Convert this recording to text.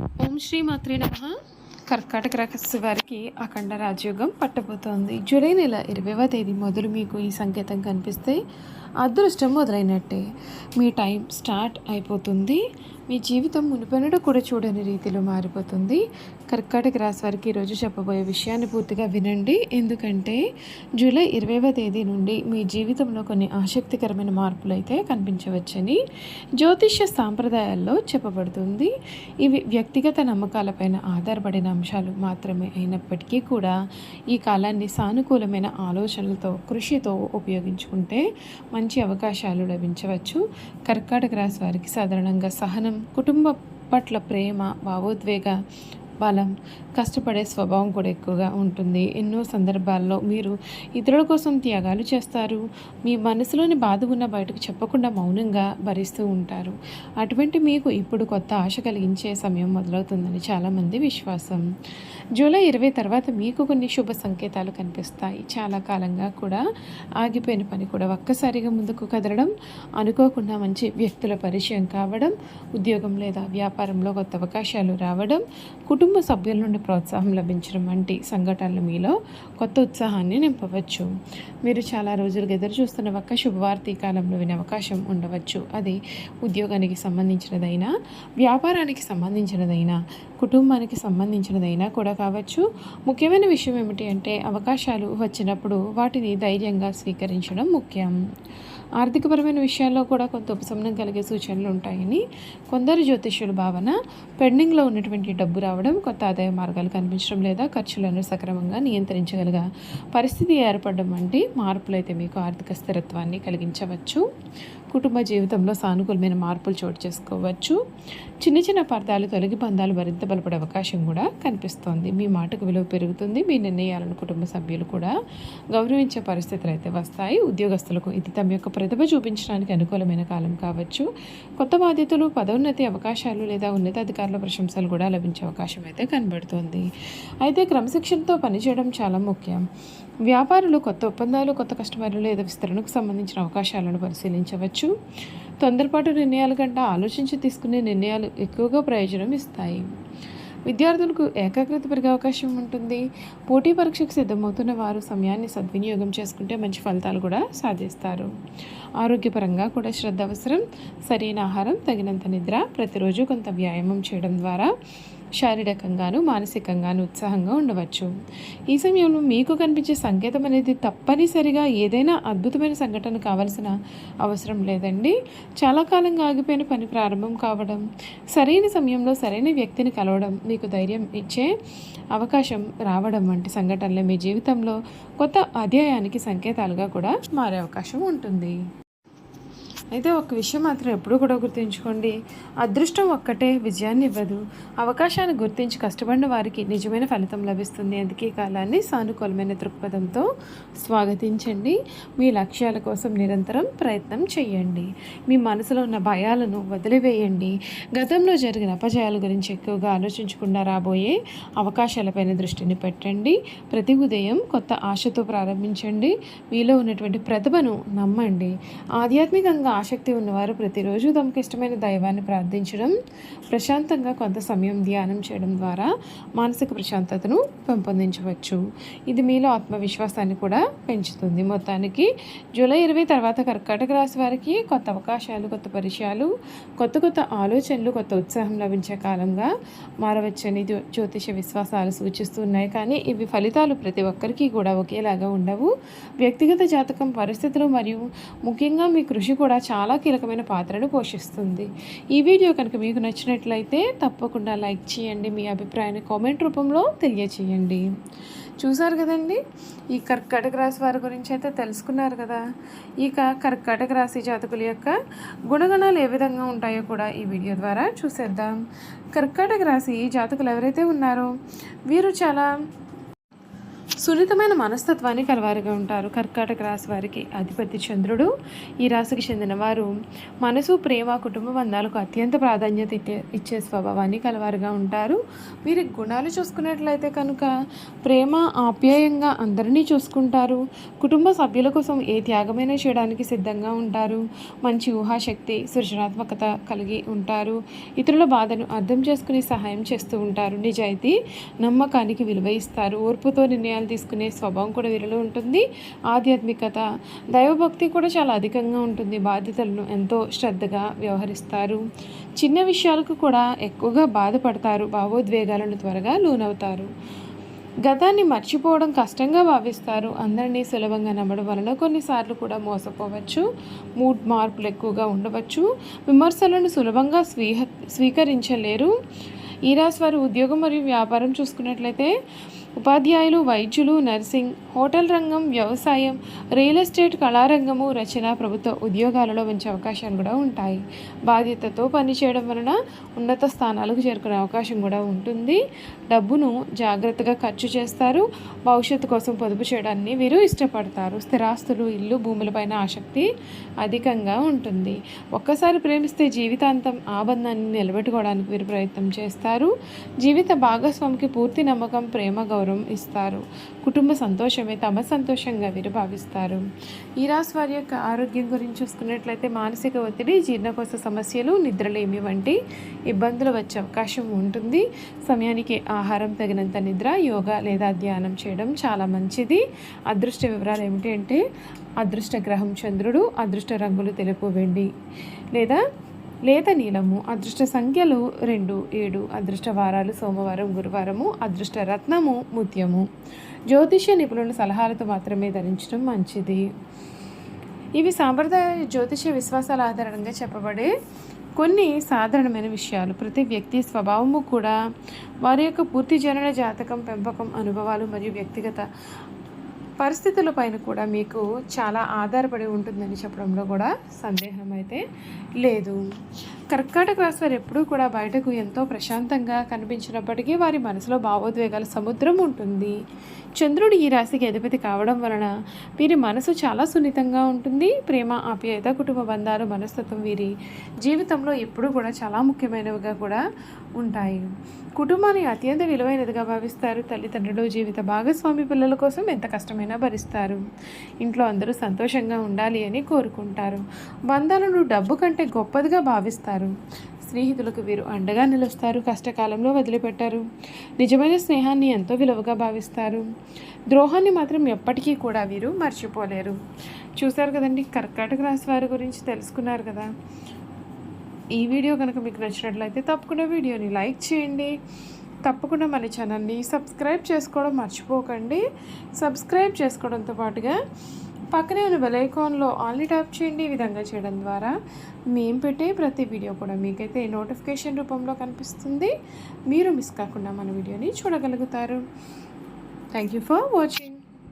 ఓం శ్రీ మాత్రే నమః. కర్కాటక రాశి వారికి అఖండ రాజయోగం పట్టబోతోంది. జూలై నెల 20వ తేదీ మొదలు మీకు ఈ సంకేతం కనిపిస్తే అదృష్టం మొదలైనట్టే. మీ టైం స్టార్ట్ అయిపోతుంది. మీ జీవితం మునుపెన్నడూ కూడా చూడని రీతిలో మారిపోతుంది. కర్కాటక రాశి వారికి ఈరోజు చెప్పబోయే విషయాన్ని పూర్తిగా వినండి. ఎందుకంటే జూలై 20వ తేదీ నుండి మీ జీవితంలో కొన్ని ఆసక్తికరమైన మార్పులు అయితే కనిపించవచ్చని జ్యోతిష్య సాంప్రదాయాల్లో చెప్పబడుతుంది. ఇవి వ్యక్తిగత నమ్మకాలపైన ఆధారపడిన అంశాలు మాత్రమే అయినప్పటికీ కూడా ఈ కాలాన్ని సానుకూలమైన ఆలోచనలతో కృషితో ఉపయోగించుకుంటే మంచి అవకాశాలు లభించవచ్చు. కర్కాటక రాశి వారికి సాధారణంగా సహనం, కుటుంబ పట్ల ప్రేమ, భావోద్వేగ బలం, కష్టపడే స్వభావం కూడా ఎక్కువగా ఉంటుంది. ఎన్నో సందర్భాల్లో మీరు ఇతరుల కోసం త్యాగాలు చేస్తారు. మీ మనసులోని బాధ ఉన్న బయటకు చెప్పకుండా మౌనంగా భరిస్తూ ఉంటారు. అటువంటి మీకు ఇప్పుడు కొత్త ఆశ కలిగించే సమయం మొదలవుతుందని చాలామంది విశ్వాసం. జూలై 20 తర్వాత మీకు కొన్ని శుభ సంకేతాలు కనిపిస్తాయి. చాలా కాలంగా కూడా ఆగిపోయిన పని కూడా ఒక్కసారిగా ముందుకు కదలడం, అనుకోకుండా మంచి వ్యక్తుల పరిచయం కావడం, ఉద్యోగం లేదా వ్యాపారంలో కొత్త అవకాశాలు రావడం, కుటుంబ సభ్యుల నుండి ప్రోత్సాహం లభించడం వంటి సంఘటనలు మీలో కొత్త ఉత్సాహాన్ని నింపవచ్చు. మీరు చాలా రోజులుగా ఎదురు చూస్తున్న ఒక్క శుభవార్త ఈ కాలంలో వినే అవకాశం ఉండవచ్చు. అది ఉద్యోగానికి సంబంధించినదైనా, వ్యాపారానికి సంబంధించినదైనా, కుటుంబానికి సంబంధించినదైనా కూడా కావచ్చు. ముఖ్యమైన విషయం ఏమిటి అంటే అవకాశాలు వచ్చినప్పుడు వాటిని ధైర్యంగా స్వీకరించడం ముఖ్యం. ఆర్థికపరమైన విషయాల్లో కూడా కొంత ఉపశమనం కలిగే సూచనలు ఉంటాయని కొందరు జ్యోతిష్యుల భావన. పెండింగ్లో ఉన్నటువంటి డబ్బు రావడం, కొత్త ఆదాయ మార్గాలు కనిపించడం లేదా ఖర్చులను సక్రమంగా నియంత్రించగలిగే పరిస్థితి ఏర్పడడం వంటి మార్పులు అయితే మీకు ఆర్థిక స్థిరత్వాన్ని కలిగించవచ్చు. కుటుంబ జీవితంలో సానుకూలమైన మార్పులు చోటు చేసుకోవచ్చు. చిన్న చిన్న అపార్థాలు తొలగి బంధాలు మరింత బలపడే అవకాశం కూడా కనిపిస్తోంది. మీ మాటకు విలువ పెరుగుతుంది. మీ నిర్ణయాలను కుటుంబ సభ్యులు కూడా గౌరవించే పరిస్థితులు అయితే వస్తాయి. ఉద్యోగస్తులకు ఇది తమ యొక్క ప్రతిభ చూపించడానికి అనుకూలమైన కాలం కావచ్చు. కొత్త బాధ్యతలు, పదోన్నతి అవకాశాలు లేదా ఉన్నతాధికారుల ప్రశంసలు కూడా లభించే అవకాశం అయితే కనబడుతోంది. అయితే క్రమశిక్షణతో పనిచేయడం చాలా ముఖ్యం. వ్యాపారులు కొత్త ఒప్పందాలు, కొత్త కస్టమర్లు లేదా విస్తరణకు సంబంధించిన అవకాశాలను పరిశీలించవచ్చు. తొందరపాటు నిర్ణయాల కంటే ఆలోచించి తీసుకునే నిర్ణయాలు ఎక్కువగా ప్రయోజనం ఇస్తాయి. విద్యార్థులకు ఏకాగ్రత పెరిగే అవకాశం ఉంటుంది. పోటీ పరీక్షకు సిద్ధమవుతున్న వారు సమయాన్ని సద్వినియోగం చేసుకుంటే మంచి ఫలితాలు కూడా సాధిస్తారు. ఆరోగ్యపరంగా కూడా శ్రద్ధ అవసరం. సరైన ఆహారం, తగినంత నిద్ర, ప్రతిరోజు కొంత వ్యాయామం చేయడం ద్వారా శారీరకంగాను మానసికంగాను ఉత్సాహంగా ఉండవచ్చు. ఈ సమయంలో మీకు కనిపించే సంకేతం అనేది తప్పనిసరిగా ఏదైనా అద్భుతమైన సంఘటన కావాల్సిన అవసరం లేదండి. చాలా కాలంగా ఆగిపోయిన పని ప్రారంభం కావడం, సరైన సమయంలో సరైన వ్యక్తిని కలవడం, మీకు ధైర్యం ఇచ్చే అవకాశం రావడం వంటి సంఘటనలు మీ జీవితంలో కొత్త అధ్యాయానికి సంకేతాలుగా కూడా మారే అవకాశం ఉంటుంది. అయితే ఒక విషయం మాత్రం ఎప్పుడూ కూడా గుర్తుంచుకోండి. అదృష్టం ఒక్కటే విజయాన్ని ఇవ్వదు. అవకాశాన్ని గుర్తించి కష్టపడిన వారికి నిజమైన ఫలితం లభిస్తుంది. అందుకే కాలాన్ని సానుకూలమైన దృక్పథంతో స్వాగతించండి. మీ లక్ష్యాల కోసం నిరంతరం ప్రయత్నం చేయండి. మీ మనసులో ఉన్న భయాలను వదిలివేయండి. గతంలో జరిగిన అపజయాల గురించి ఎక్కువగా ఆలోచించకుండా రాబోయే అవకాశాలపైన దృష్టిని పెట్టండి. ప్రతి ఉదయం కొత్త ఆశతో ప్రారంభించండి. మీలో ఉన్నటువంటి ప్రతిభను నమ్మండి. ఆధ్యాత్మికంగా ఆసక్తి ఉన్నవారు ప్రతిరోజు తమకు ఇష్టమైన దైవాన్ని ప్రార్థించడం, ప్రశాంతంగా కొంత సమయం ధ్యానం చేయడం ద్వారా మానసిక ప్రశాంతతను పెంపొందించవచ్చు. ఇది మీలో ఆత్మవిశ్వాసాన్ని కూడా పెంచుతుంది. మొత్తానికి జూలై 20 తర్వాత కర్కాటక రాశి వారికి కొత్త అవకాశాలు, కొత్త పరిచయాలు, కొత్త ఆలోచనలు, కొత్త ఉత్సాహం లభించే కాలంగా మారవచ్చని జ్యోతిష విశ్వాసాలు సూచిస్తున్నాయి. కానీ ఇవి ఫలితాలు ప్రతి ఒక్కరికి కూడా ఒకేలాగా ఉండవు. వ్యక్తిగత జాతకం, పరిస్థితులు మరియు ముఖ్యంగా మీ కృషి కూడా చాలా కీలకమైన పాత్రను పోషిస్తుంది. ఈ వీడియో కనుక మీకు నచ్చినట్లయితే తప్పకుండా లైక్ చేయండి. మీ అభిప్రాయాన్ని కామెంట్ రూపంలో తెలియచేయండి. చూసారు కదండి, ఈ కర్కాటక రాశి వారి గురించి అయితే తెలుసుకున్నారు కదా. ఇక కర్కాటక రాశి జాతకుల యొక్క గుణగణాలు ఏ విధంగా ఉంటాయో కూడా ఈ వీడియో ద్వారా చూసేద్దాం. కర్కాటక రాశి జాతకులు ఎవరైతే ఉన్నారో వీరు చాలా సున్నితమైన మనస్తత్వాన్ని కలవారుగా ఉంటారు. కర్కాటక రాశి వారికి అధిపతి చంద్రుడు. ఈ రాశికి చెందిన వారు మనసు, ప్రేమ, కుటుంబ బంధాలకు అత్యంత ప్రాధాన్యత ఇచ్చే స్వభావాన్ని కలవారుగా ఉంటారు. వీరి గుణాలు చూసుకున్నట్లయితే కనుక ప్రేమ, ఆప్యాయంగా అందరినీ చూసుకుంటారు. కుటుంబ సభ్యుల కోసం ఏ త్యాగమైనా చేయడానికి సిద్ధంగా ఉంటారు. మంచి ఊహాశక్తి, సృజనాత్మకత కలిగి ఉంటారు. ఇతరుల బాధను అర్థం చేసుకుని సహాయం చేస్తూ ఉంటారు. నిజాయితీ, నమ్మకానికి విలువ ఇస్తారు. ఓర్పుతో నిర్ణయాలు తీసుకునే స్వభావం కూడా వీరిలో ఉంటుంది. ఆధ్యాత్మికత, దైవభక్తి కూడా చాలా అధికంగా ఉంటుంది. బాధ్యతలను ఎంతో శ్రద్ధగా వ్యవహరిస్తారు. చిన్న విషయాలకు కూడా ఎక్కువగా బాధపడతారు. భావోద్వేగాలను త్వరగా లోనవుతారు. గతాన్ని మర్చిపోవడం కష్టంగా భావిస్తారు. అందరినీ సులభంగా నమ్మడం వలన కొన్నిసార్లు కూడా మోసపోవచ్చు. మూడ్ మార్పులు ఎక్కువగా ఉండవచ్చు. విమర్శలను సులభంగా స్వీకరించలేరు. ఈ రాశి వారు ఉద్యోగం మరియు వ్యాపారం చూసుకున్నట్లయితే ఉపాధ్యాయులు, వైద్యులు, నర్సింగ్, హోటల్ రంగం, వ్యవసాయం, రియల్ ఎస్టేట్, కళారంగము, రచన, ప్రభుత్వ ఉద్యోగాలలో మంచి అవకాశాలు కూడా ఉంటాయి. బాధ్యతతో పనిచేయడం వలన ఉన్నత స్థానాలకు చేరుకునే అవకాశం కూడా ఉంటుంది. డబ్బును జాగ్రత్తగా ఖర్చు చేస్తారు. భవిష్యత్తు కోసం పొదుపు చేయడాన్ని వీరు ఇష్టపడతారు. స్థిరాస్తులు, ఇల్లు, భూములపైన ఆసక్తి అధికంగా ఉంటుంది. ఒక్కసారి ప్రేమిస్తే జీవితాంతం ఆ బంధాన్ని నిలబెట్టుకోవడానికి వీరు ప్రయత్నం చేస్తారు. జీవిత భాగస్వామికి పూర్తి నమ్మకం, ప్రేమ, గౌరవం ఇస్తారు. కుటుంబ సంతోషమే తమ సంతోషంగా వీరు భావిస్తారు. ఈ రాశి వారి యొక్క ఆరోగ్యం గురించి చూసుకున్నట్లయితే మానసిక ఒత్తిడి, జీర్ణకోశ సమస్యలు, నిద్రలేమి వంటి ఇబ్బందులు వచ్చే అవకాశం ఉంటుంది. సమయానికి ఆహారం, తగినంత నిద్ర, యోగా లేదా ధ్యానం చేయడం చాలా మంచిది. అదృష్ట వివరాలు ఏమిటి అంటే అదృష్ట గ్రహం చంద్రుడు, అదృష్ట రంగులు తెలుపు, వెండి లేదా లేత నీలము, అదృష్ట సంఖ్యలు 2, 7, అదృష్ట వారాలు సోమవారం, గురువారము, అదృష్ట రత్నము ముత్యము. జ్యోతిష్య నిపుణుల సలహాలతో మాత్రమే ధరించడం మంచిది. ఇవి సాంప్రదాయ జ్యోతిష్య విశ్వాసాల ఆధారంగా చెప్పబడే కొన్ని సాధారణమైన విషయాలు. ప్రతి వ్యక్తి స్వభావము కూడా వారి యొక్క పూర్తి జనన జాతకం, పెంపకం, అనుభవాలు మరియు వ్యక్తిగత పరిస్థితుల పైన కూడా మీకు చాలా ఆధారపడి ఉంటుందని చెప్పడంలో కూడా సందేహం అయితే లేదు. కర్కాటక రాశి వారు ఎప్పుడూ కూడా బయటకు ఎంతో ప్రశాంతంగా కనిపించినప్పటికీ వారి మనసులో భావోద్వేగాల సముద్రం ఉంటుంది. చంద్రుడు ఈ రాశికి అధిపతి కావడం వలన వీరి మనసు చాలా సున్నితంగా ఉంటుంది. ప్రేమ, ఆప్యాయత, కుటుంబ బంధాలు, మనస్తత్వం వీరి జీవితంలో ఎప్పుడూ కూడా చాలా ముఖ్యమైనవిగా కూడా ఉంటాయి. కుటుంబాన్ని అత్యంత విలువైనదిగా భావిస్తారు. తల్లిదండ్రులు, జీవిత భాగస్వామి, పిల్లల కోసం ఎంత కష్టమైనా భరిస్తారు. ఇంట్లో అందరూ సంతోషంగా ఉండాలి అని కోరుకుంటారు. బంధాలను డబ్బు కంటే గొప్పదిగా భావిస్తారు. స్నేహితులకు వీరు అండగా నిలుస్తారు. కష్టకాలంలో వదిలిపెట్టారు. నిజమైన స్నేహాన్ని ఎంతో విలువగా భావిస్తారు. ద్రోహాన్ని మాత్రం ఎప్పటికీ కూడా వీరు మర్చిపోలేరు. చూశారు కదండి, కర్కాటక రాశి వారి గురించి తెలుసుకున్నారు కదా. ఈ వీడియో కనుక మీకు నచ్చినట్లయితే తప్పకుండా వీడియోని లైక్ చేయండి. తప్పకుండా మన ఛానల్ని సబ్స్క్రైబ్ చేసుకోవడం మర్చిపోకండి. సబ్స్క్రైబ్ చేసుకోవడంతో పాటుగా పక్కనే ఉన్న బెల్ ఐకాన్లో ఆల్ని ట్యాప్ చేయండి. ఈ విధంగా చేయడం ద్వారా మేము పెట్టే ప్రతి వీడియో కూడా మీకైతే నోటిఫికేషన్ రూపంలో కనిపిస్తుంది. మీరు మిస్ కాకుండా మన వీడియోని చూడగలుగుతారు. Thank you for watching.